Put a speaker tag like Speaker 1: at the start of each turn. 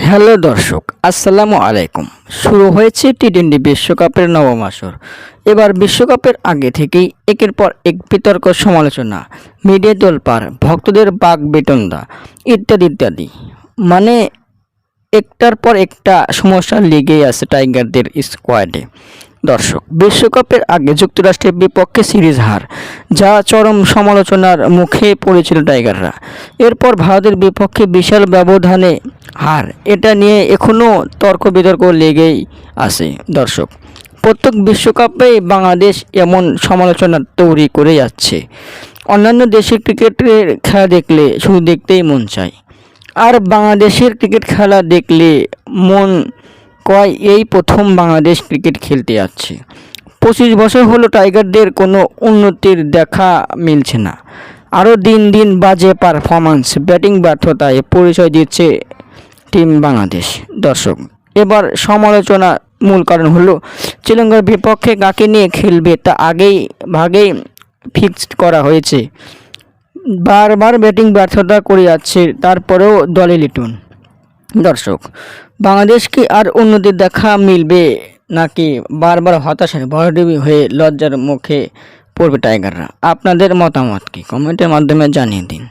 Speaker 1: Hello দর্শক, আসসালামু আলাইকুম। শুরু হয়েছে টি-20 বিশ্বকাপের নবম আসর। এবার বিশ্বকাপের আগে থেকেই একের পর এক বিতর্ক, সমালোচনা, মিডিয়া তোলপাড়, ভক্তদের বাকবিতণ্ডা ইত্যাদি ইত্যাদি। মানে একটার পর একটা সমস্যা লেগেই আছে টাইগারদের স্কোয়াডে। দর্শক, বিশ্বকাপের আগে যুক্তরাষ্ট্রের বিপক্ষে সিরিজ হার, যা চরম সমালোচনার মুখে পড়েছিল টাইগাররা। এরপর ভারতের বিপক্ষে বিশাল ব্যবধানে হার, এটা নিয়ে এখনও তর্ক বিতর্ক লেগেই আছে। দর্শক, প্রত্যেক বিশ্বকাপেই বাংলাদেশ এমন সমালোচনা তৈরি করে যাচ্ছে। অন্যান্য দেশের ক্রিকেটের খেলা দেখলে শুধু দেখতেই মন চায়, আর বাংলাদেশের ক্রিকেট খেলা দেখলে মন কয় এই প্রথম বাংলাদেশ ক্রিকেট খেলতে যাচ্ছে। 25 বছর হলো টাইগারদের কোনো উন্নতির দেখা মিলছে না। আরও দিন দিন বাজে পারফরম্যান্স, ব্যাটিং ব্যর্থতায় পরিচয় দিচ্ছে টিম বাংলাদেশ। দর্শক, এবার সমালোচনা মূল কারণ হলো শ্রীলঙ্কার বিপক্ষে কাকে নিয়ে খেলবে তা ভাগেই ফিক্সড করা হয়েছে। বারবার ব্যাটিং ব্যর্থতা করে যাচ্ছে, তারপরেও দলে লিটন। দর্শক, বাংলাদেশ কি আর উন্নতির দেখা মিলবে, নাকি বারবার হতাশার ভরাডুবি হয়ে লজ্জার মুখে পড়বে টাইগাররা? আপনাদের মতামত কি কমেন্টের মাধ্যমে জানিয়ে দিন।